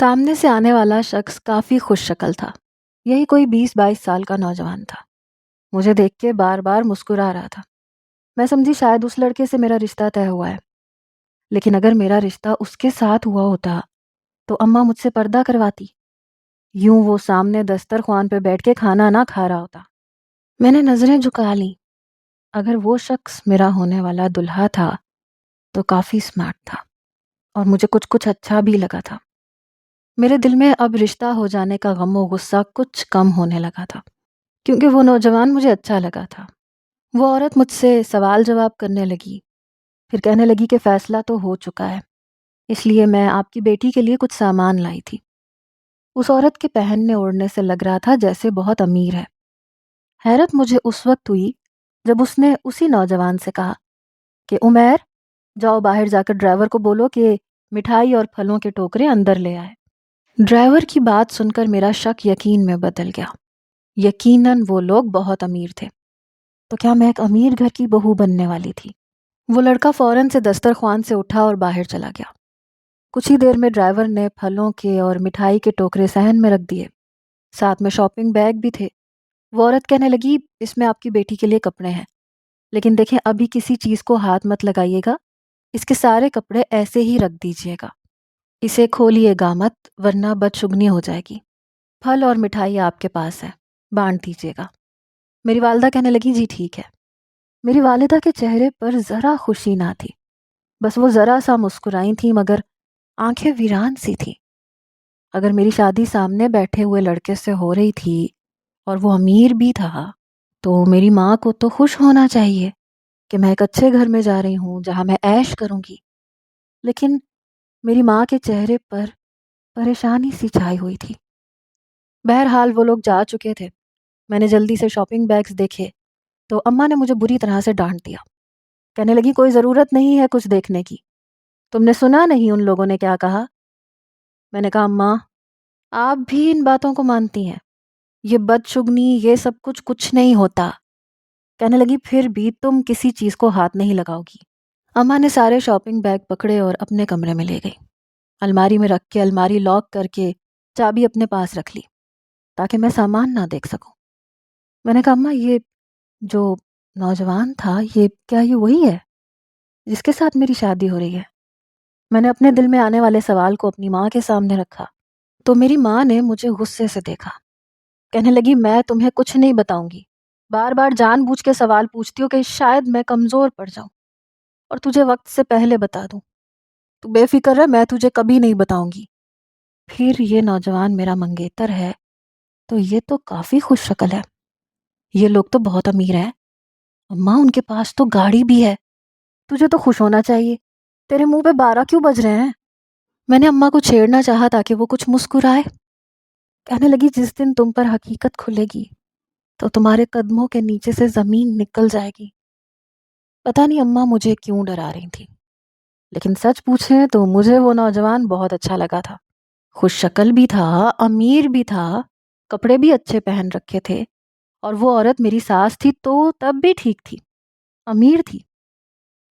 سامنے سے آنے والا شخص کافی خوش شکل تھا۔ یہی کوئی 20-22 سال کا نوجوان تھا۔ مجھے دیکھ کے بار بار مسکرا رہا تھا۔ میں سمجھی شاید اس لڑکے سے میرا رشتہ طے ہوا ہے، لیکن اگر میرا رشتہ اس کے ساتھ ہوا ہوتا تو اماں مجھ سے پردہ کرواتی، یوں وہ سامنے دسترخوان پہ بیٹھ کے کھانا نہ کھا رہا ہوتا۔ میں نے نظریں جھکا لیں۔ اگر وہ شخص میرا ہونے والا دلہا تھا تو کافی سمارٹ تھا، اور مجھے کچھ اچھا بھی لگا تھا۔ میرے دل میں اب رشتہ ہو جانے کا غم و غصہ کچھ کم ہونے لگا تھا، کیونکہ وہ نوجوان مجھے اچھا لگا تھا۔ وہ عورت مجھ سے سوال جواب کرنے لگی، پھر کہنے لگی کہ فیصلہ تو ہو چکا ہے، اس لیے میں آپ کی بیٹی کے لیے کچھ سامان لائی تھی۔ اس عورت کے پہننے اوڑھنے سے لگ رہا تھا جیسے بہت امیر ہے۔ حیرت مجھے اس وقت ہوئی جب اس نے اسی نوجوان سے کہا کہ عمیر، جاؤ باہر جا کر ڈرائیور کو بولو کہ مٹھائی اور پھلوں کے ٹوکرے اندر لے آئے۔ ڈرائیور کی بات سن کر میرا شک یقین میں بدل گیا۔ یقیناً وہ لوگ بہت امیر تھے، تو کیا میں ایک امیر گھر کی بہو بننے والی تھی؟ وہ لڑکا فوراً سے دسترخوان سے اٹھا اور باہر چلا گیا۔ کچھ ہی دیر میں ڈرائیور نے پھلوں کے اور مٹھائی کے ٹوکرے صحن میں رکھ دیے، ساتھ میں شاپنگ بیگ بھی تھے۔ وہ عورت کہنے لگی، اس میں آپ کی بیٹی کے لیے کپڑے ہیں، لیکن دیکھیں ابھی کسی چیز کو ہاتھ مت لگائیے گا، اس کے سارے کپڑے ایسے ہی رکھ دیجیے گا، اسے کھولیے گا مت ورنہ بدشگنی ہو جائے گی۔ پھل اور مٹھائی آپ کے پاس ہے، بانٹ دیجیے گا۔ میری والدہ کہنے لگی، جی ٹھیک ہے۔ میری والدہ کے چہرے پر ذرا خوشی نہ تھی، بس وہ ذرا سا مسکرائی تھی، مگر آنکھیں ویران سی تھی۔ اگر میری شادی سامنے بیٹھے ہوئے لڑکے سے ہو رہی تھی اور وہ امیر بھی تھا تو میری ماں کو تو خوش ہونا چاہیے کہ میں ایک اچھے گھر میں جا رہی ہوں جہاں میں عیش کروں گی، لیکن میری ماں کے چہرے پر پریشانی سی چھائی ہوئی تھی۔ بہرحال وہ لوگ جا چکے تھے۔ میں نے جلدی سے شاپنگ بیگز دیکھے تو اماں نے مجھے بری طرح سے ڈانٹ دیا۔ کہنے لگی، کوئی ضرورت نہیں ہے کچھ دیکھنے کی، تم نے سنا نہیں ان لوگوں نے کیا کہا؟ میں نے کہا، اماں آپ بھی ان باتوں کو مانتی ہیں؟ یہ بدشگنی یہ سب کچھ نہیں ہوتا۔ کہنے لگی، پھر بھی تم کسی چیز کو ہاتھ نہیں لگاؤ گی۔ اماں نے سارے شاپنگ بیگ پکڑے اور اپنے کمرے میں لے گئی۔ الماری میں رکھ کے الماری لاک کر کے چابی اپنے پاس رکھ لی تاکہ میں سامان نہ دیکھ سکوں۔ میں نے کہا، اماں یہ جو نوجوان تھا کیا یہ وہی ہے جس کے ساتھ میری شادی ہو رہی ہے؟ میں نے اپنے دل میں آنے والے سوال کو اپنی ماں کے سامنے رکھا تو میری ماں نے مجھے غصے سے دیکھا۔ کہنے لگی، میں تمہیں کچھ نہیں بتاؤں گی، بار بار جان بوجھ کے سوال پوچھتی ہو کہ شاید میں کمزور پڑ جاؤں اور تجھے وقت سے پہلے بتا دوں۔ تو بے فکر رہ، میں تجھے کبھی نہیں بتاؤں گی۔ پھر یہ نوجوان میرا منگیتر ہے تو یہ تو کافی خوش شکل ہے، یہ لوگ تو بہت امیر ہیں، اماں ان کے پاس تو گاڑی بھی ہے، تجھے تو خوش ہونا چاہیے، تیرے منہ پہ 12 کیوں بج رہے ہیں؟ میں نے اماں کو چھیڑنا چاہا تاکہ وہ کچھ مسکرائے۔ کہنے لگی، جس دن تم پر حقیقت کھلے گی تو تمہارے قدموں کے نیچے سے زمین نکل جائے گی۔ پتہ نہیں اماں مجھے کیوں ڈرا رہی تھی، لیکن سچ پوچھیں تو مجھے وہ نوجوان بہت اچھا لگا تھا۔ خوش شکل بھی تھا، امیر بھی تھا، کپڑے بھی اچھے پہن رکھے تھے، اور وہ عورت میری ساس تھی تو تب بھی ٹھیک تھی، امیر تھی۔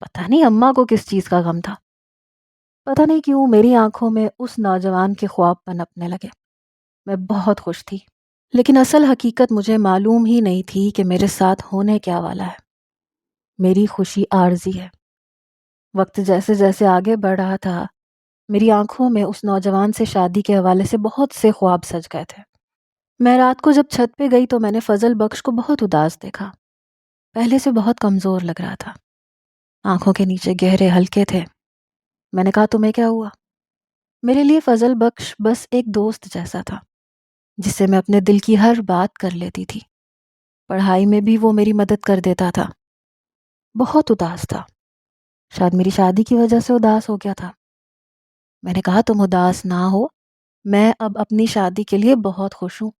پتہ نہیں اماں کو کس چیز کا غم تھا۔ پتہ نہیں کیوں میری آنکھوں میں اس نوجوان کے خواب پنپنے لگے۔ میں بہت خوش تھی، لیکن اصل حقیقت مجھے معلوم ہی نہیں تھی کہ میرے ساتھ ہونے کیا والا ہے۔ میری خوشی عارضی ہے۔ وقت جیسے جیسے آگے بڑھ رہا تھا، میری آنکھوں میں اس نوجوان سے شادی کے حوالے سے بہت سے خواب سج گئے تھے۔ میں رات کو جب چھت پہ گئی تو میں نے فضل بخش کو بہت اداس دیکھا۔ پہلے سے بہت کمزور لگ رہا تھا، آنکھوں کے نیچے گہرے ہلکے تھے۔ میں نے کہا، تمہیں کیا ہوا؟ میرے لیے فضل بخش بس ایک دوست جیسا تھا جس سے میں اپنے دل کی ہر بات کر لیتی تھی۔ پڑھائی میں بھی وہ میری مدد کر دیتا تھا۔ بہت اداس تھا، شاید میری شادی کی وجہ سے اداس ہو گیا تھا۔ میں نے کہا، تم اداس نہ ہو، میں اب اپنی شادی کے لیے بہت خوش ہوں۔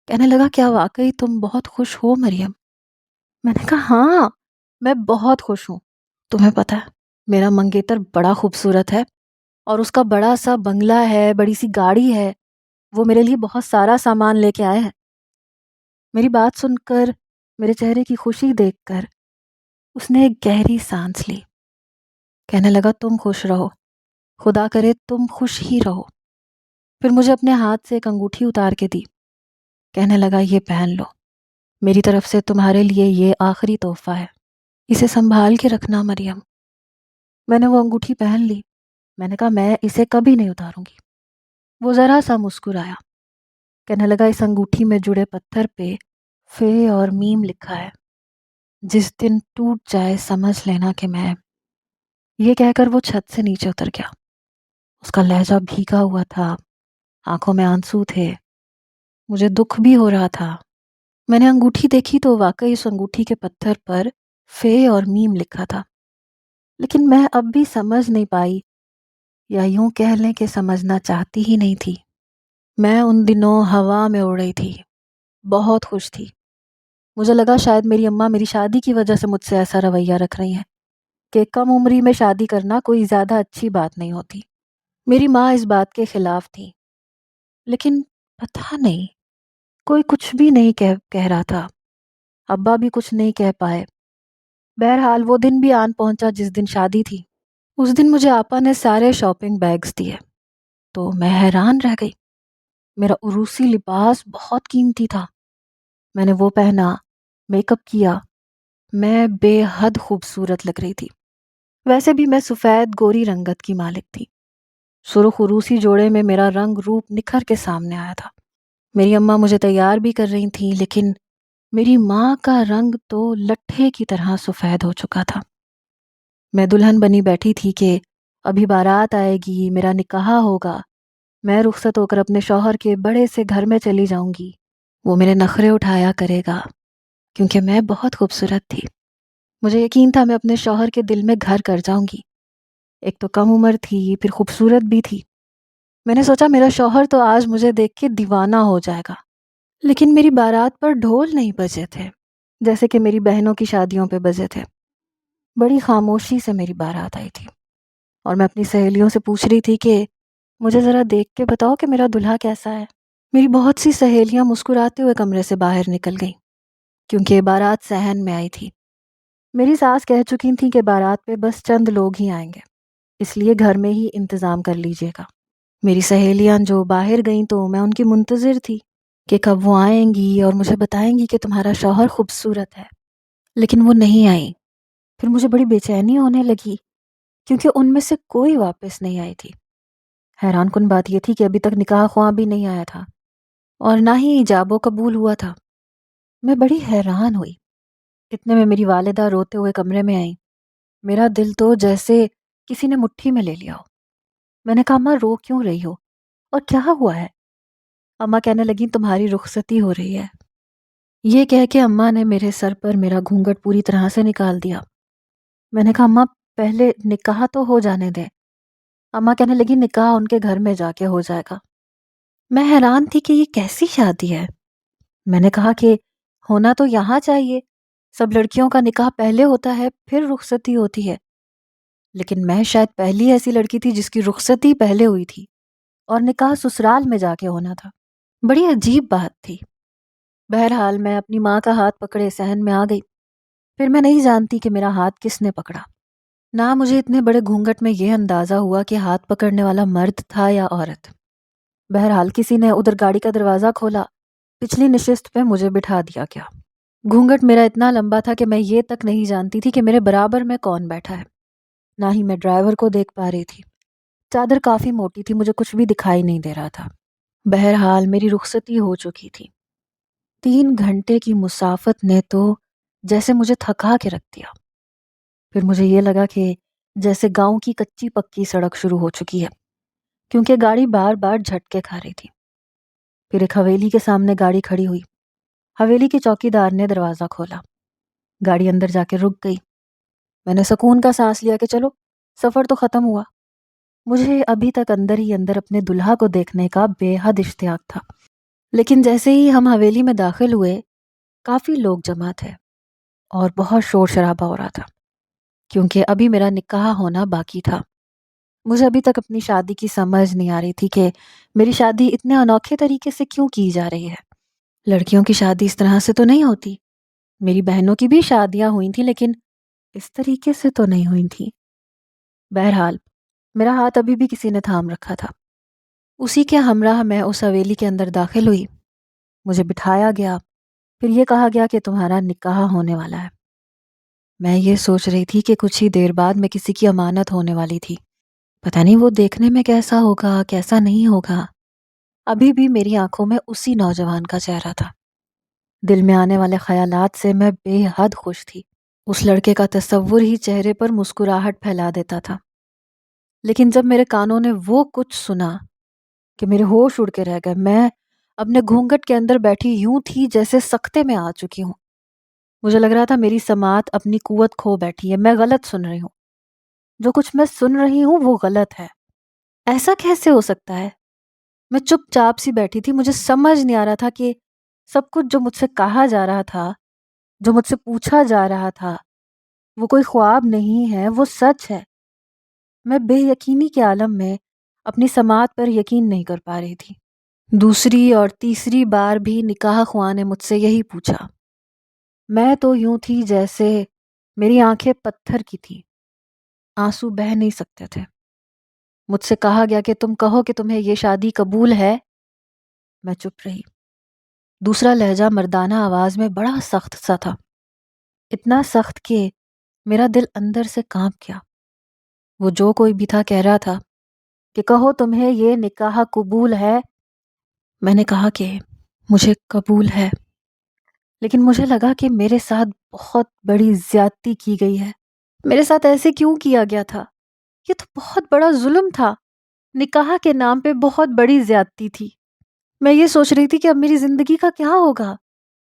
کہنے لگا، کیا واقعی تم بہت خوش ہو مریم؟ میں نے کہا، ہاں میں بہت خوش ہوں۔ تمہیں پتہ ہے میرا منگیتر بڑا خوبصورت ہے، اور اس کا بڑا سا بنگلہ ہے، بڑی سی گاڑی ہے، وہ میرے لیے بہت سارا سامان لے کے آئے ہیں۔ میری بات سن کر، میرے چہرے کی خوشی دیکھ کر اس نے ایک گہری سانس لی۔ کہنے لگا، تم خوش رہو، خدا کرے تم خوش ہی رہو۔ پھر مجھے اپنے ہاتھ سے ایک انگوٹھی اتار کے دی، کہنے لگا یہ پہن لو، میری طرف سے تمہارے لیے یہ آخری تحفہ ہے، اسے سنبھال کے رکھنا مریم۔ میں نے وہ انگوٹھی پہن لی۔ میں نے کہا میں اسے کبھی نہیں اتاروں گی۔ وہ ذرا سا مسکرایا، کہنے لگا اس انگوٹھی میں جڑے پتھر پہ فے اور میم لکھا ہے، جس دن ٹوٹ جائے سمجھ لینا کہ میں۔ یہ کہہ کر وہ چھت سے نیچے اتر گیا۔ اس کا لہجہ بھیگا ہوا تھا، آنکھوں میں آنسو تھے، مجھے دکھ بھی ہو رہا تھا۔ میں نے انگوٹھی دیکھی تو واقعی اس انگوٹھی کے پتھر پر فے اور میم لکھا تھا، لیکن میں اب بھی سمجھ نہیں پائی، یا یوں کہہ لیں کہ سمجھنا چاہتی ہی نہیں تھی۔ میں ان دنوں ہوا میں اڑ رہی تھی، بہت خوش تھی۔ مجھے لگا شاید میری اماں میری شادی کی وجہ سے مجھ سے ایسا رویہ رکھ رہی ہیں کہ کم عمری میں شادی کرنا کوئی زیادہ اچھی بات نہیں ہوتی۔ میری ماں اس بات کے خلاف تھی، لیکن پتہ نہیں، کوئی کچھ بھی نہیں کہہ رہا تھا، ابا بھی کچھ نہیں کہہ پائے۔ بہرحال وہ دن بھی آن پہنچا جس دن شادی تھی۔ اس دن مجھے آپا نے سارے شاپنگ بیگز دیے تو میں حیران رہ گئی۔ میرا عروسی لباس بہت قیمتی تھا، میں نے وہ پہنا، میک اپ کیا، میں بے حد خوبصورت لگ رہی تھی۔ ویسے بھی میں سفید گوری رنگت کی مالک تھی۔ سرخ عروسی جوڑے میں میرا رنگ روپ نکھر کے سامنے آیا تھا۔ میری اماں مجھے تیار بھی کر رہی تھیں، لیکن میری ماں کا رنگ تو لٹھے کی طرح سفید ہو چکا تھا۔ میں دلہن بنی بیٹھی تھی کہ ابھی بارات آئے گی، میرا نکاح ہوگا، میں رخصت ہو کر اپنے شوہر کے بڑے سے گھر میں چلی جاؤں گی، وہ میرے نخرے اٹھایا کرے گا کیونکہ میں بہت خوبصورت تھی۔ مجھے یقین تھا میں اپنے شوہر کے دل میں گھر کر جاؤں گی، ایک تو کم عمر تھی، پھر خوبصورت بھی تھی۔ میں نے سوچا میرا شوہر تو آج مجھے دیکھ کے دیوانہ ہو جائے گا، لیکن میری بارات پر ڈھول نہیں بجے تھے جیسے کہ میری بہنوں کی شادیوں پہ بجے تھے۔ بڑی خاموشی سے میری بارات آئی تھی، اور میں اپنی سہیلیوں سے پوچھ رہی تھی کہ مجھے ذرا دیکھ کے بتاؤ کہ میرا دلہا کیسا ہے۔ میری بہت سی سہیلیاں مسکراتے ہوئے کمرے سے باہر نکل گئیں کیونکہ بارات صحن میں آئی تھی۔ میری ساس کہہ چکی تھیں کہ بارات پہ بس چند لوگ ہی آئیں گے، اس لیے گھر میں ہی انتظام کر لیجیے گا۔ میری سہیلیاں جو باہر گئیں تو میں ان کی منتظر تھی کہ کب وہ آئیں گی اور مجھے بتائیں گی کہ تمہارا شوہر خوبصورت ہے، لیکن وہ نہیں آئیں۔ پھر مجھے بڑی بے چینی ہونے لگی کیونکہ ان میں سے کوئی واپس نہیں آئی تھی۔ حیران کن بات یہ تھی کہ ابھی تک نکاح خواہ بھی نہیں آیا تھا اور نہ ہی ایجاب و قبول ہوا تھا۔ میں بڑی حیران ہوئی۔ اتنے میں میری والدہ روتے ہوئے کمرے میں آئیں۔ میرا دل تو جیسے کسی نے مٹھی میں لے لیا ہو۔ میں نے کہا اماں رو کیوں رہی ہو اور کیا ہوا ہے؟ اماں کہنے لگیں تمہاری رخصتی ہو رہی ہے۔ یہ کہہ کے اماں نے میرے سر پر میرا گھونگھٹ پوری طرح سے نکال دیا۔ میں نے کہا اماں پہلے نکاح تو ہو جانے دیں۔ اماں کہنے لگی نکاح ان کے گھر میں جا کے ہو جائے گا۔ میں حیران تھی کہ یہ کیسی شادی ہے۔ میں نے کہا کہ ہونا تو یہاں چاہیے، سب لڑکیوں کا نکاح پہلے ہوتا ہے پھر رخصتی ہوتی ہے، لیکن میں شاید پہلی ایسی لڑکی تھی جس کی رخصتی پہلے ہوئی تھی اور نکاح سسرال میں جا کے ہونا تھا۔ بڑی عجیب بات تھی۔ بہرحال میں اپنی ماں کا ہاتھ پکڑے صحن میں آ گئی۔ پھر میں نہیں جانتی کہ میرا ہاتھ کس نے پکڑا، نہ مجھے اتنے بڑے گھونگھٹ میں یہ اندازہ ہوا کہ ہاتھ پکڑنے والا مرد تھا یا عورت۔ بہرحال کسی نے ادھر گاڑی کا دروازہ کھولا، پچھلی نشست پہ مجھے بٹھا دیا گیا۔ گھونگھٹ میرا اتنا لمبا تھا کہ میں یہ تک نہیں جانتی تھی کہ میرے برابر میں کون بیٹھا ہے، نہ ہی میں ڈرائیور کو دیکھ پا رہی تھی۔ چادر کافی موٹی تھی، مجھے کچھ بھی دکھائی نہیں دے رہا تھا۔ بہرحال میری رخصتی ہو چکی تھی۔ 3 گھنٹے کی مسافت نے تو جیسے مجھے تھکا کے رکھ دیا۔ پھر مجھے یہ لگا کہ جیسے گاؤں کی کچی پکی سڑک شروع ہو چکی ہے، کیونکہ گاڑی بار بار جھٹکے کھا رہی تھی۔ پھر ایک حویلی کے سامنے گاڑی کھڑی ہوئی۔ حویلی کے چوکیدار نے دروازہ کھولا، گاڑی اندر جا کے رک گئی۔ میں نے سکون کا سانس لیا کہ چلو سفر تو ختم ہوا۔ مجھے ابھی تک اندر ہی اندر اپنے دلہا کو دیکھنے کا بے حد اشتیاق تھا، لیکن جیسے ہی ہم حویلی میں داخل ہوئے کافی لوگ جمع تھے اور بہت شور شرابہ ہو رہا تھا کیونکہ ابھی میرا نکاح ہونا باقی تھا۔ مجھے ابھی تک اپنی شادی کی سمجھ نہیں آ رہی تھی کہ میری شادی اتنے انوکھے طریقے سے کیوں کی جا رہی ہے۔ لڑکیوں کی شادی اس طرح سے تو نہیں ہوتی، میری بہنوں کی بھی شادیاں ہوئی تھیں لیکن اس طریقے سے تو نہیں ہوئی تھیں۔ بہرحال میرا ہاتھ ابھی بھی کسی نے تھام رکھا تھا۔ اسی کے ہمراہ میں اس حویلی کے اندر داخل ہوئی. مجھے بٹھایا گیا. پھر یہ کہا گیا کہ تمہارا نکاح ہونے والا ہے. میں یہ سوچ رہی تھی کہ کچھ ہی دیر بعد میں کسی کی امانت ہونے والی تھی. پتہ نہیں وہ دیکھنے میں کیسا ہوگا کیسا نہیں ہوگا. ابھی بھی میری آنکھوں میں اسی نوجوان کا چہرہ تھا. دل میں آنے والے خیالات سے میں بے حد خوش تھی. اس لڑکے کا تصور ہی چہرے پر مسکراہٹ پھیلا دیتا تھا. لیکن جب میرے کانوں نے وہ کچھ سنا کہ میرے ہوش اڑ کے رہ گئے. میں اپنے گھونگھٹ کے اندر بیٹھی یوں تھی جیسے سکتے میں آ چکی ہوں. مجھے لگ رہا تھا میری سماعت اپنی قوت کھو بیٹھی ہے. میں غلط سن رہی ہوں. جو کچھ میں سن رہی ہوں وہ غلط ہے. ایسا کیسے ہو سکتا ہے؟ میں چپ چاپ سی بیٹھی تھی. مجھے سمجھ نہیں آ رہا تھا کہ سب کچھ جو مجھ سے کہا جا رہا تھا، جو مجھ سے پوچھا جا رہا تھا، وہ کوئی خواب نہیں ہے، وہ سچ ہے. میں بے یقینی کے عالم میں اپنی سماعت پر یقین نہیں کر پا رہی تھی. دوسری اور تیسری بار بھی نکاح خواہ نے مجھ سے یہی پوچھا. میں تو یوں تھی جیسے میری آنکھیں پتھر کی تھی. آنسو بہہ نہیں سکتے تھے. مجھ سے کہا گیا کہ تم کہو کہ تمہیں یہ شادی قبول ہے. میں چپ رہی. دوسرا لہجہ مردانہ آواز میں بڑا سخت سا تھا. اتنا سخت کہ میرا دل اندر سے کانپ گیا. وہ جو کوئی بھی تھا کہہ رہا تھا کہ کہو تمہیں یہ نکاح قبول ہے. میں نے کہا کہ مجھے قبول ہے. لیکن مجھے لگا کہ میرے ساتھ بہت بڑی زیادتی کی گئی ہے. میرے ساتھ ایسے کیوں کیا گیا تھا؟ یہ تو بہت بڑا ظلم تھا. نکاح کے نام پہ بہت بڑی زیادتی تھی. میں یہ سوچ رہی تھی کہ اب میری زندگی کا کیا ہوگا.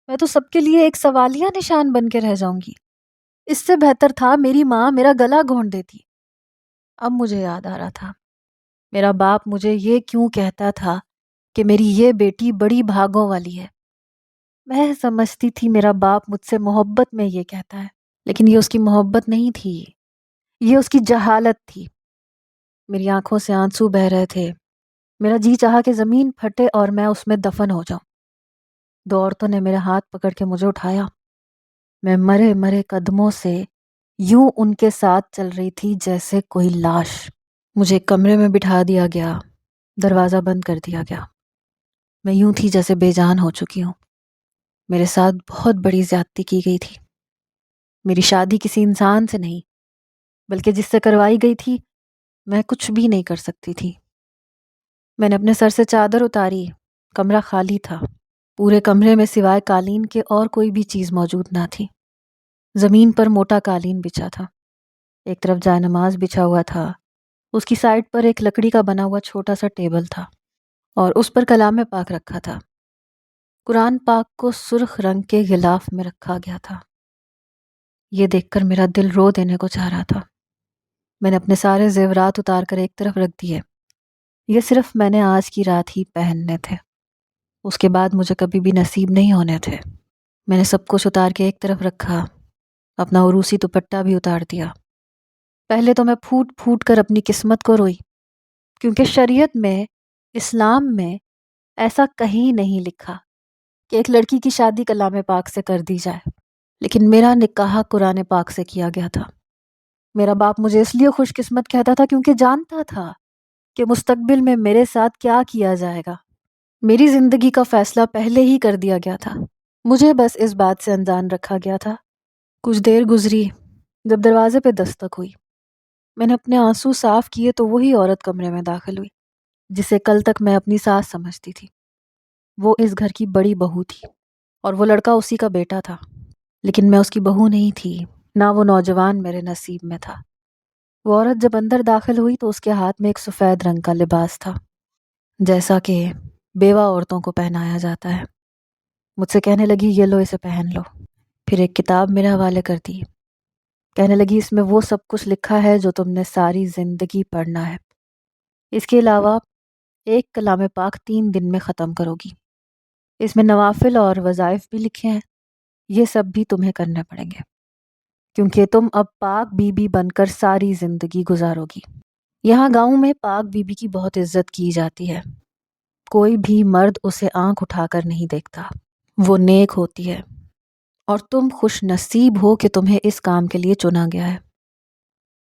میں تو سب کے لیے ایک سوالیہ نشان بن کے رہ جاؤں گی. اس سے بہتر تھا میری ماں میرا گلا گھونٹ دیتی. اب مجھے یاد آ رہا تھا میرا باپ مجھے یہ کیوں کہتا تھا کہ میری یہ بیٹی بڑی بھاگوں والی ہے. میں سمجھتی تھی میرا باپ مجھ سے محبت میں یہ کہتا ہے، لیکن یہ اس کی محبت نہیں تھی، یہ اس کی جہالت تھی. میری آنکھوں سے آنسو بہہ رہے تھے. میرا جی چاہا کہ زمین پھٹے اور میں اس میں دفن ہو جاؤں. دو عورتوں نے میرے ہاتھ پکڑ کے مجھے اٹھایا. میں مرے مرے قدموں سے یوں ان کے ساتھ چل رہی تھی جیسے کوئی لاش. مجھے ایک کمرے میں بٹھا دیا گیا. دروازہ بند کر دیا گیا. میں یوں تھی جیسے بے جان ہو چکی ہوں. میرے ساتھ بہت بڑی زیادتی کی گئی تھی. میری شادی کسی انسان سے نہیں بلکہ جس سے کروائی گئی تھی میں کچھ بھی نہیں کر سکتی تھی. میں نے اپنے سر سے چادر اتاری. کمرہ خالی تھا. پورے کمرے میں سوائے قالین کے اور کوئی بھی چیز موجود نہ تھی. زمین پر موٹا قالین بچھا تھا. ایک طرف جائے نماز بچھا ہوا تھا. اس کی سائڈ پر ایک لکڑی کا بنا ہوا چھوٹا سا ٹیبل تھا اور اس پر کلام پاک رکھا تھا. قرآن پاک کو سرخ رنگ کے غلاف میں رکھا گیا تھا. یہ دیکھ کر میرا دل رو دینے کو چاہ رہا تھا. میں نے اپنے سارے زیورات اتار کر ایک طرف رکھ دیے. یہ صرف میں نے آج کی رات ہی پہننے تھے. اس کے بعد مجھے کبھی بھی نصیب نہیں ہونے تھے. میں نے سب کچھ اتار کے ایک طرف رکھا. اپنا عروسی دوپٹہ بھی اتار دیا. پہلے تو میں پھوٹ پھوٹ کر اپنی قسمت کو روئی، کیونکہ شریعت میں، اسلام میں ایسا کہیں نہیں لکھا کہ ایک لڑکی کی شادی کلام پاک سے کر دی جائے. لیکن میرا نکاح قرآن پاک سے کیا گیا تھا. میرا باپ مجھے اس لیے خوش قسمت کہتا تھا کیونکہ جانتا تھا کہ مستقبل میں میرے ساتھ کیا کیا جائے گا. میری زندگی کا فیصلہ پہلے ہی کر دیا گیا تھا. مجھے بس اس بات سے انجان رکھا گیا تھا. کچھ دیر گزری. جب دروازے پہ دستک ہوئی، میں نے اپنے آنسو صاف کیے تو وہی عورت کمرے میں داخل ہوئی جسے کل تک میں اپنی ساس سمجھتی تھی. وہ اس گھر کی بڑی بہو تھی اور وہ لڑکا اسی کا بیٹا تھا. لیکن میں اس کی بہو نہیں تھی، نہ وہ نوجوان میرے نصیب میں تھا. وہ عورت جب اندر داخل ہوئی تو اس کے ہاتھ میں ایک سفید رنگ کا لباس تھا، جیسا کہ بیوہ عورتوں کو پہنایا جاتا ہے. مجھ سے کہنے لگی یہ لو اسے پہن لو. پھر ایک کتاب میرے حوالے کر دی. کہنے لگی اس میں وہ سب کچھ لکھا ہے جو تم نے ساری زندگی پڑھنا ہے. اس کے علاوہ ایک کلام پاک 3 دن میں ختم کرو گی. اس میں نوافل اور وظائف بھی لکھے ہیں. یہ سب بھی تمہیں کرنے پڑیں گے کیونکہ تم اب پاک بی بی بن کر ساری زندگی گزارو گی. یہاں گاؤں میں پاک بی بی کی بہت عزت کی جاتی ہے. کوئی بھی مرد اسے آنکھ اٹھا کر نہیں دیکھتا. وہ نیک ہوتی ہے اور تم خوش نصیب ہو کہ تمہیں اس کام کے لیے چنا گیا ہے.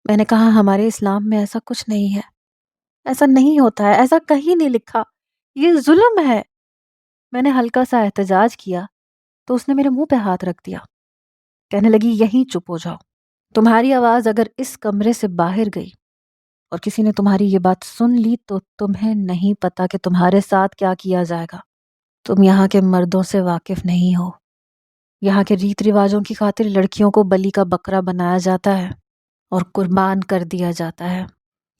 میں نے کہا ہمارے اسلام میں ایسا کچھ نہیں ہے. ایسا نہیں ہوتا ہے، ایسا کہیں نہیں لکھا، یہ ظلم ہے۔ میں نے ہلکا سا احتجاج کیا تو اس نے میرے منہ پہ ہاتھ رکھ دیا، کہنے لگی یہیں چپ ہو جاؤ، تمہاری آواز اگر اس کمرے سے باہر گئی اور کسی نے تمہاری یہ بات سن لی تو تمہیں نہیں پتا کہ تمہارے ساتھ کیا کیا جائے گا۔ تم یہاں کے مردوں سے واقف نہیں ہو، یہاں کے ریت رواجوں کی خاطر لڑکیوں کو بلی کا بکرا بنایا جاتا ہے اور قربان کر دیا جاتا ہے۔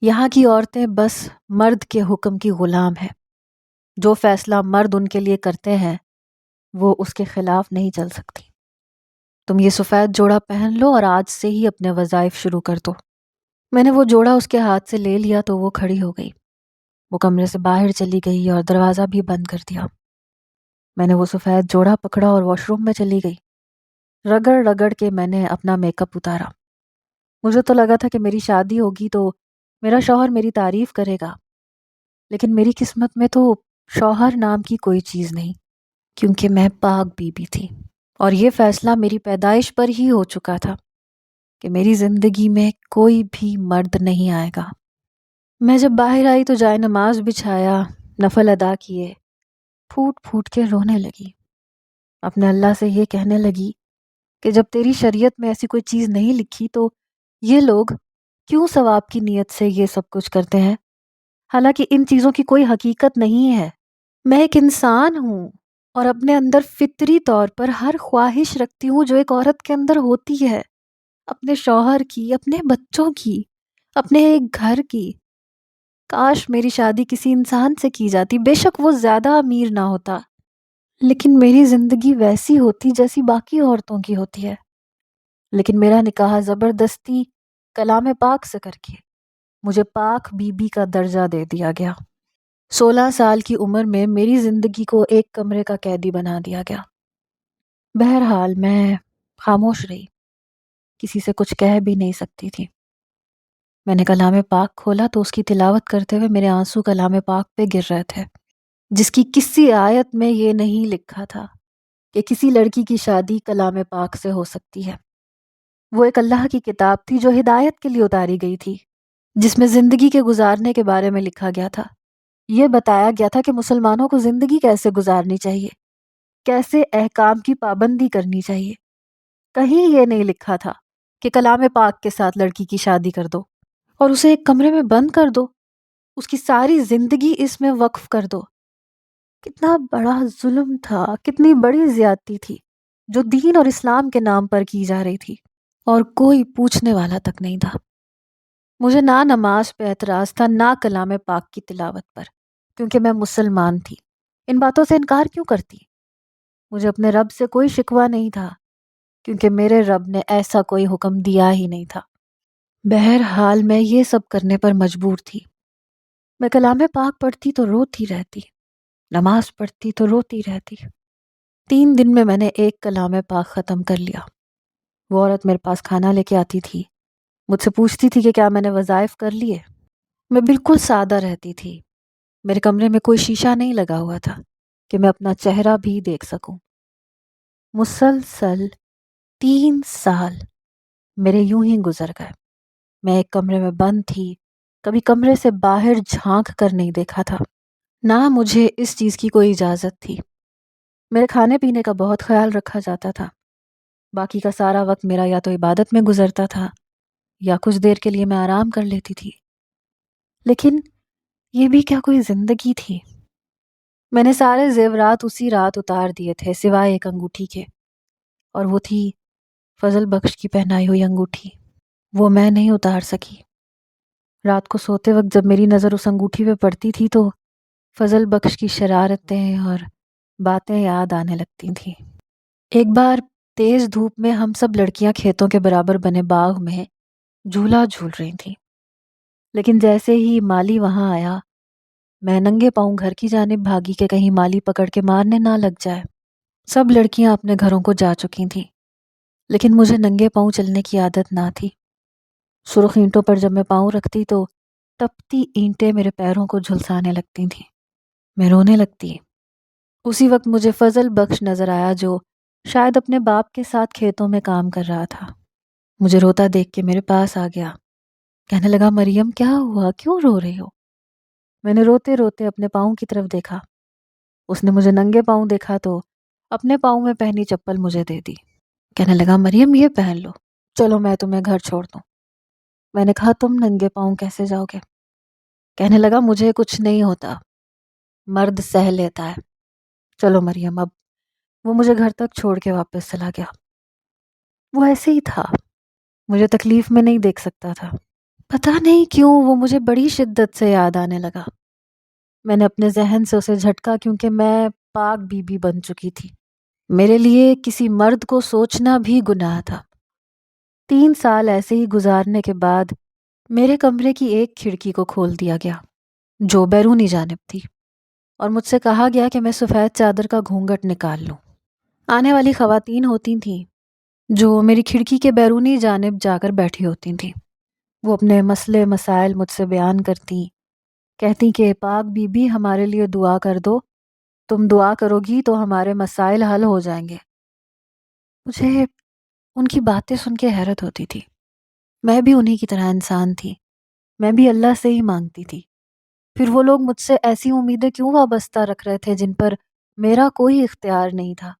یہاں کی عورتیں بس مرد کے حکم کی غلام ہیں، جو فیصلہ مرد ان کے لیے کرتے ہیں وہ اس کے خلاف نہیں چل سکتی۔ تم یہ سفید جوڑا پہن لو اور آج سے ہی اپنے وظائف شروع کر دو۔ میں نے وہ جوڑا اس کے ہاتھ سے لے لیا تو وہ کھڑی ہو گئی، وہ کمرے سے باہر چلی گئی اور دروازہ بھی بند کر دیا۔ میں نے وہ سفید جوڑا پکڑا اور واش روم میں چلی گئی۔ رگڑ رگڑ کے میں نے اپنا میک اپ اتارا۔ مجھے تو لگا تھا کہ میری شادی ہوگی تو میرا شوہر میری تعریف کرے گا، لیکن میری قسمت میں تو شوہر نام کی کوئی چیز نہیں، کیونکہ میں پاک بی بی تھی اور یہ فیصلہ میری پیدائش پر ہی ہو چکا تھا کہ میری زندگی میں کوئی بھی مرد نہیں آئے گا۔ میں جب باہر آئی تو جائے نماز بچھایا، نفل ادا کیے، پھوٹ پھوٹ کے رونے لگی، اپنے اللہ سے یہ کہنے لگی کہ جب تیری شریعت میں ایسی کوئی چیز نہیں لکھی تو یہ لوگ کیوں ثواب کی نیت سے یہ سب کچھ کرتے ہیں، حالانکہ ان چیزوں کی کوئی حقیقت نہیں ہے۔ میں ایک انسان ہوں اور اپنے اندر فطری طور پر ہر خواہش رکھتی ہوں جو ایک عورت کے اندر ہوتی ہے، اپنے شوہر کی، اپنے بچوں کی، اپنے ایک گھر کی۔ کاش میری شادی کسی انسان سے کی جاتی، بے شک وہ زیادہ امیر نہ ہوتا، لیکن میری زندگی ویسی ہوتی جیسی باقی عورتوں کی ہوتی ہے۔ لیکن میرا نکاح زبردستی کلام پاک سے کر کے مجھے پاک بی بی کا درجہ دے دیا گیا۔ 16 سال کی عمر میں میری زندگی کو ایک کمرے کا قیدی بنا دیا گیا۔ بہرحال میں خاموش رہی، کسی سے کچھ کہہ بھی نہیں سکتی تھی۔ میں نے کلام پاک کھولا تو اس کی تلاوت کرتے ہوئے میرے آنسو کلام پاک پہ گر رہے تھے، جس کی کسی آیت میں یہ نہیں لکھا تھا کہ کسی لڑکی کی شادی کلام پاک سے ہو سکتی ہے۔ وہ ایک اللہ کی کتاب تھی جو ہدایت کے لیے اتاری گئی تھی، جس میں زندگی کے گزارنے کے بارے میں لکھا گیا تھا۔ یہ بتایا گیا تھا کہ مسلمانوں کو زندگی کیسے گزارنی چاہیے، کیسے احکام کی پابندی کرنی چاہیے۔ کہیں یہ نہیں لکھا تھا کہ کلام پاک کے ساتھ لڑکی کی شادی کر دو اور اسے ایک کمرے میں بند کر دو، اس کی ساری زندگی اس میں وقف کر دو۔ کتنا بڑا ظلم تھا، کتنی بڑی زیادتی تھی جو دین اور اسلام کے نام پر کی جا رہی تھی، اور کوئی پوچھنے والا تک نہیں تھا۔ مجھے نہ نماز پہ اعتراض تھا، نہ کلام پاک کی تلاوت پر، کیونکہ میں مسلمان تھی۔ ان باتوں سے انکار کیوں کرتی؟ مجھے اپنے رب سے کوئی شکوہ نہیں تھا، کیونکہ میرے رب نے ایسا کوئی حکم دیا ہی نہیں تھا۔ بہرحال میں یہ سب کرنے پر مجبور تھی۔ میں کلام پاک پڑھتی تو روتی رہتی، نماز پڑھتی تو روتی رہتی۔ 3 دن میں نے ایک کلام پاک ختم کر لیا۔ وہ عورت میرے پاس کھانا لے کے آتی تھی، مجھ سے پوچھتی تھی کہ کیا میں نے وظائف کر لیے۔ میں بالکل سادہ رہتی تھی، میرے کمرے میں کوئی شیشہ نہیں لگا ہوا تھا کہ میں اپنا چہرہ بھی دیکھ سکوں۔ مسلسل 3 سال میرے یوں ہی گزر گئے۔ میں ایک کمرے میں بند تھی، کبھی کمرے سے باہر جھانک کر نہیں دیکھا تھا، نہ مجھے اس چیز کی کوئی اجازت تھی۔ میرے کھانے پینے کا بہت خیال رکھا جاتا تھا، باقی کا سارا وقت میرا یا تو عبادت میں گزرتا تھا یا کچھ دیر کے لیے میں آرام کر لیتی تھی۔ لیکن یہ بھی کیا کوئی زندگی تھی؟ میں نے سارے زیورات اسی رات اتار دیے تھے سوائے ایک انگوٹھی کے، اور وہ تھی فضل بخش کی پہنائی ہوئی انگوٹھی۔ وہ میں نہیں اتار سکی۔ رات کو سوتے وقت جب میری نظر اس انگوٹھی پہ پڑتی تھی تو فضل بخش کی شرارتیں اور باتیں یاد آنے لگتی تھیں۔ ایک بار تیز دھوپ میں ہم سب لڑکیاں کھیتوں کے برابر بنے باغ میں جھولا جھول رہی تھیں، لیکن جیسے ہی مالی وہاں آیا میں ننگے پاؤں گھر کی جانب بھاگی کہ کہیں مالی پکڑ کے مارنے نہ لگ جائے۔ سب لڑکیاں اپنے گھروں کو جا چکی تھیں، لیکن مجھے ننگے پاؤں چلنے کی عادت نہ تھی۔ سرخ اینٹوں پر جب میں پاؤں رکھتی تو تپتی اینٹیں میرے پیروں کو جھلسانے لگتی تھیں، میں رونے لگتی۔ اسی وقت مجھے فضل بخش نظر آیا جو شاید اپنے باپ کے ساتھ کھیتوں میں کام کر رہا تھا۔ مجھے روتا دیکھ کے میرے پاس آ گیا، کہنے لگا مریم کیا ہوا، کیوں رو رہی ہو؟ میں نے روتے روتے اپنے پاؤں کی طرف دیکھا۔ اس نے مجھے ننگے پاؤں دیکھا تو اپنے پاؤں میں پہنی چپل مجھے دے دی۔ کہنے لگا مریم یہ پہن لو، چلو میں تمہیں گھر چھوڑ دوں۔ میں نے کہا تم ننگے پاؤں کیسے جاؤ گے؟ کہنے لگا مجھے کچھ نہیں ہوتا، مرد سہ لیتا ہے، چلو مریم اب۔ وہ مجھے گھر تک چھوڑ کے واپس چلا گیا۔ وہ ایسے ہی تھا، مجھے تکلیف میں نہیں دیکھ سکتا تھا۔ پتہ نہیں کیوں وہ مجھے بڑی شدت سے یاد آنے لگا۔ میں نے اپنے ذہن سے اسے جھٹکا کیونکہ میں پاک بی بی بن چکی تھی۔ میرے لیے کسی مرد کو سوچنا بھی گناہ تھا۔ 3 سال ایسے ہی گزارنے کے بعد میرے کمرے کی ایک کھڑکی کو کھول دیا گیا جو بیرونی جانب تھی، اور مجھ سے کہا گیا کہ میں سفید چادر کا گھونگھٹ نکال لوں۔ آنے والی خواتین ہوتی تھیں جو میری کھڑکی کے بیرونی جانب جا کر بیٹھی ہوتی تھیں۔ وہ اپنے مسئلے مسائل مجھ سے بیان کرتی، کہتی کہ پاک بی بی ہمارے لیے دعا کر دو، تم دعا کرو گی تو ہمارے مسائل حل ہو جائیں گے۔ مجھے ان کی باتیں سن کے حیرت ہوتی تھی۔ میں بھی انہی کی طرح انسان تھی، میں بھی اللہ سے ہی مانگتی تھی۔ پھر وہ لوگ مجھ سے ایسی امیدیں کیوں وابستہ رکھ رہے تھے جن پر میرا کوئی اختیار نہیں تھا؟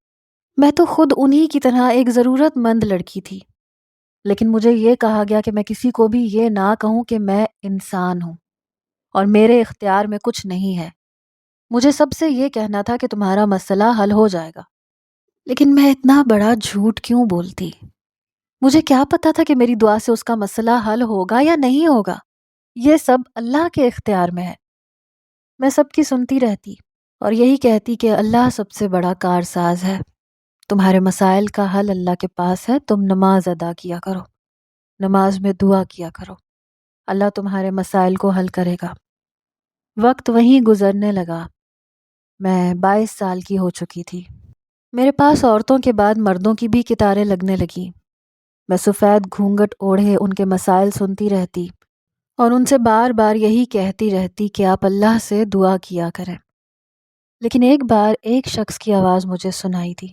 میں تو خود انہی کی طرح ایک ضرورت مند لڑکی تھی، لیکن مجھے یہ کہا گیا کہ میں کسی کو بھی یہ نہ کہوں کہ میں انسان ہوں اور میرے اختیار میں کچھ نہیں ہے۔ مجھے سب سے یہ کہنا تھا کہ تمہارا مسئلہ حل ہو جائے گا۔ لیکن میں اتنا بڑا جھوٹ کیوں بولتی؟ مجھے کیا پتا تھا کہ میری دعا سے اس کا مسئلہ حل ہوگا یا نہیں ہوگا؟ یہ سب اللہ کے اختیار میں ہے۔ میں سب کی سنتی رہتی اور یہی کہتی کہ اللہ سب سے بڑا کارساز ہے، تمہارے مسائل کا حل اللہ کے پاس ہے، تم نماز ادا کیا کرو، نماز میں دعا کیا کرو، اللہ تمہارے مسائل کو حل کرے گا۔ وقت وہیں گزرنے لگا۔ میں 22 سال کی ہو چکی تھی۔ میرے پاس عورتوں کے بعد مردوں کی بھی قطاریں لگنے لگیں۔ میں سفید گھونگھٹ اوڑھے ان کے مسائل سنتی رہتی اور ان سے بار بار یہی کہتی رہتی کہ آپ اللہ سے دعا کیا کریں۔ لیکن ایک بار ایک شخص کی آواز مجھے سنائی دی۔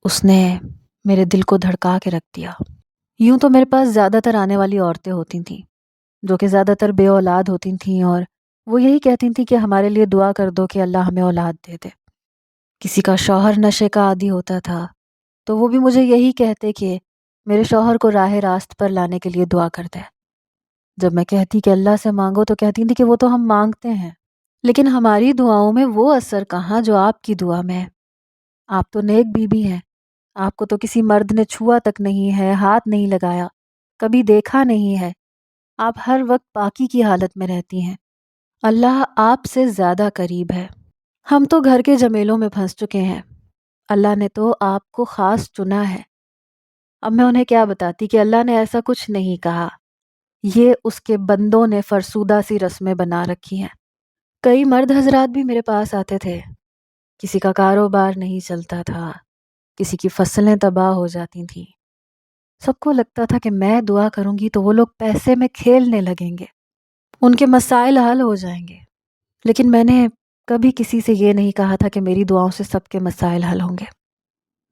اس نے میرے دل کو دھڑکا کے رکھ دیا۔ یوں تو میرے پاس زیادہ تر آنے والی عورتیں ہوتی تھیں جو کہ زیادہ تر بے اولاد ہوتی تھیں، اور وہ یہی کہتی تھیں کہ ہمارے لیے دعا کر دو کہ اللہ ہمیں اولاد دے دے۔ کسی کا شوہر نشے کا عادی ہوتا تھا تو وہ بھی مجھے یہی کہتے کہ میرے شوہر کو راہ راست پر لانے کے لیے دعا کر دے۔ جب میں کہتی کہ اللہ سے مانگو تو کہتی تھی کہ وہ تو ہم مانگتے ہیں، لیکن ہماری دعاؤں میں وہ اثر کہاں جو آپ کی دعا میں ہے۔ آپ تو نیک بی بی ہیں، آپ کو تو کسی مرد نے چھوا تک نہیں ہے، ہاتھ نہیں لگایا، کبھی دیکھا نہیں ہے، آپ ہر وقت پاکی کی حالت میں رہتی ہیں۔ اللہ آپ سے زیادہ قریب ہے۔ ہم تو گھر کے جمیلوں میں پھنس چکے ہیں، اللہ نے تو آپ کو خاص چنا ہے۔ اب میں انہیں کیا بتاتی کہ اللہ نے ایسا کچھ نہیں کہا، یہ اس کے بندوں نے فرسودہ سی رسمیں بنا رکھی ہیں۔ کئی مرد حضرات بھی میرے پاس آتے تھے، کسی کا کاروبار نہیں چلتا تھا، کسی کی فصلیں تباہ ہو جاتی تھیں۔ سب کو لگتا تھا کہ میں دعا کروں گی تو وہ لوگ پیسے میں کھیلنے لگیں گے، ان کے مسائل حل ہو جائیں گے۔ لیکن میں نے کبھی کسی سے یہ نہیں کہا تھا کہ میری دعاؤں سے سب کے مسائل حل ہوں گے۔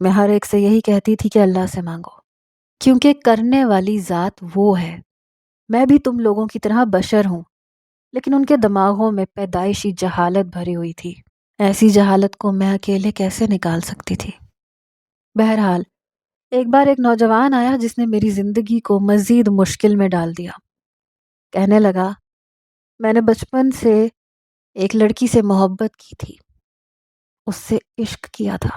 میں ہر ایک سے یہی کہتی تھی کہ اللہ سے مانگو، کیونکہ کرنے والی ذات وہ ہے۔ میں بھی تم لوگوں کی طرح بشر ہوں، لیکن ان کے دماغوں میں پیدائشی جہالت بھری ہوئی تھی۔ ایسی جہالت کو میں اکیلے کیسے نکال سکتی تھی؟ بہرحال ایک بار ایک نوجوان آیا جس نے میری زندگی کو مزید مشکل میں ڈال دیا۔ کہنے لگا میں نے بچپن سے ایک لڑکی سے محبت کی تھی، اس سے عشق کیا تھا،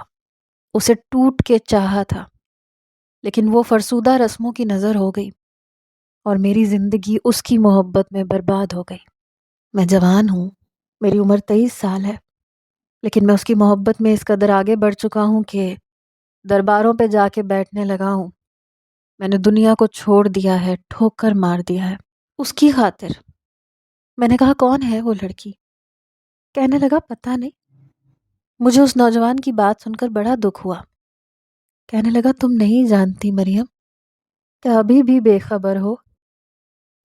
اسے ٹوٹ کے چاہا تھا، لیکن وہ فرسودہ رسموں کی نظر ہو گئی اور میری زندگی اس کی محبت میں برباد ہو گئی۔ میں جوان ہوں، میری عمر 23 سال ہے، لیکن میں اس کی محبت میں اس قدر آگے بڑھ چکا ہوں کہ درباروں پہ جا کے بیٹھنے لگا ہوں۔ میں نے دنیا کو چھوڑ دیا ہے، ٹھوکر مار دیا ہے اس کی خاطر۔ میں نے کہا کون ہے وہ لڑکی؟ کہنے لگا پتہ نہیں۔ مجھے اس نوجوان کی بات سن کر بڑا دکھ ہوا۔ کہنے لگا تم نہیں جانتی مریم، کیا ابھی بھی بے خبر ہو؟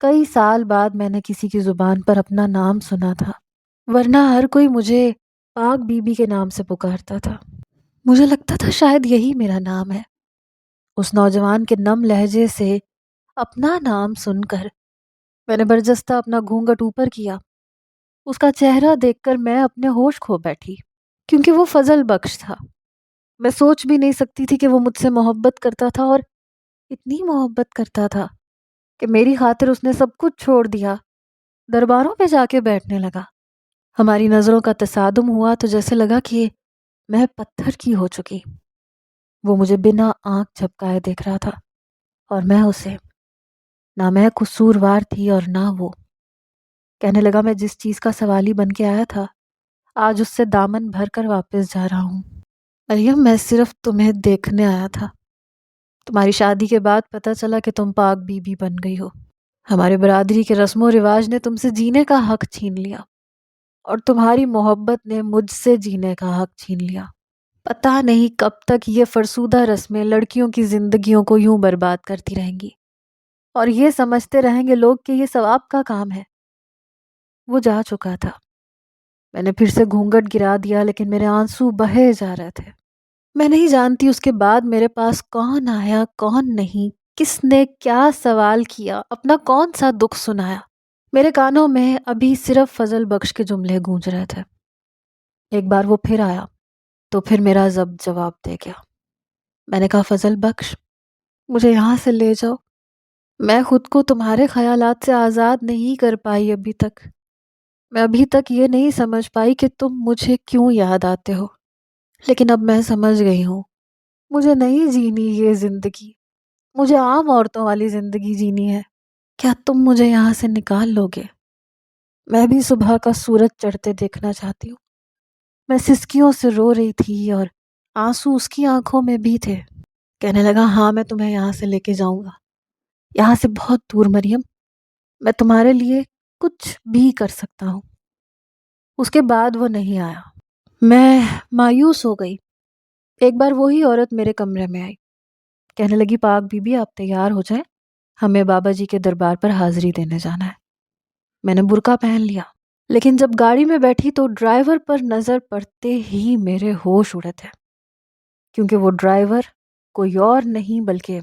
کئی سال بعد میں نے کسی کی زبان پر اپنا نام سنا تھا، ورنہ ہر کوئی مجھے پاک بی بی کے نام سے پکارتا تھا۔ مجھے لگتا تھا شاید یہی میرا نام ہے۔ اس نوجوان کے نم لہجے سے اپنا نام سن کر میں نے برجستہ اپنا گھونگھٹ اوپر کیا اس کا چہرہ دیکھ کر میں اپنے ہوش کھو بیٹھی، کیونکہ وہ فضل بخش تھا۔ میں سوچ بھی نہیں سکتی تھی کہ وہ مجھ سے محبت کرتا تھا، اور اتنی محبت کرتا تھا کہ میری خاطر اس نے سب کچھ چھوڑ دیا، درباروں پہ جا کے بیٹھنے لگا۔ ہماری نظروں کا تصادم ہوا تو جیسے لگا کہ میں پتھر کی ہو چکی۔ وہ مجھے بنا آنکھ جھپکائے دیکھ رہا تھا، اور میں اسے۔ نہ میں قصوروار تھی اور نہ وہ۔ کہنے لگا، میں جس چیز کا سوالی بن کے آیا تھا، آج اس سے دامن بھر کر واپس جا رہا ہوں۔ مریم، میں صرف تمہیں دیکھنے آیا تھا۔ تمہاری شادی کے بعد پتہ چلا کہ تم پاک بی بی بن گئی ہو۔ ہمارے برادری کے رسم و رواج نے تم سے جینے کا حق چھین لیا، اور تمہاری محبت نے مجھ سے جینے کا حق چھین لیا۔ پتہ نہیں کب تک یہ فرسودہ رسمیں لڑکیوں کی زندگیوں کو یوں برباد کرتی رہیں گی، اور یہ سمجھتے رہیں گے لوگ کہ یہ ثواب کا کام ہے۔ وہ جا چکا تھا۔ میں نے پھر سے گھونگھٹ گرا دیا، لیکن میرے آنسو بہے جا رہے تھے۔ میں نہیں جانتی اس کے بعد میرے پاس کون آیا، کون نہیں، کس نے کیا سوال کیا، اپنا کون سا دکھ سنایا۔ میرے کانوں میں ابھی صرف فضل بخش کے جملے گونج رہے تھے۔ ایک بار وہ پھر آیا تو پھر میرا ضبط جواب دے گیا۔ میں نے کہا، فضل بخش، مجھے یہاں سے لے جاؤ۔ میں خود کو تمہارے خیالات سے آزاد نہیں کر پائی ابھی تک۔ میں ابھی تک یہ نہیں سمجھ پائی کہ تم مجھے کیوں یاد آتے ہو، لیکن اب میں سمجھ گئی ہوں۔ مجھے نہیں جینی یہ زندگی، مجھے عام عورتوں والی زندگی جینی ہے۔ کیا تم مجھے یہاں سے نکال لو گے؟ میں بھی صبح کا سورج چڑھتے دیکھنا چاہتی ہوں۔ میں سسکیوں سے رو رہی تھی، اور آنسو اس کی آنکھوں میں بھی تھے۔ کہنے لگا، ہاں میں تمہیں یہاں سے لے کے جاؤں گا، یہاں سے بہت دور مریم۔ میں تمہارے لیے کچھ بھی کر سکتا ہوں۔ اس کے بعد وہ نہیں آیا۔ میں مایوس ہو گئی۔ ایک بار وہی عورت میرے کمرے میں آئی، کہنے لگی، پاک بی بی آپ تیار ہو جائیں، ہمیں بابا جی کے دربار پر حاضری دینے جانا ہے۔ میں نے برقع پہن لیا، لیکن جب گاڑی میں بیٹھی تو ڈرائیور پر نظر پڑتے ہی میرے ہوش اڑے تھے، کیونکہ وہ ڈرائیور کوئی اور نہیں بلکہ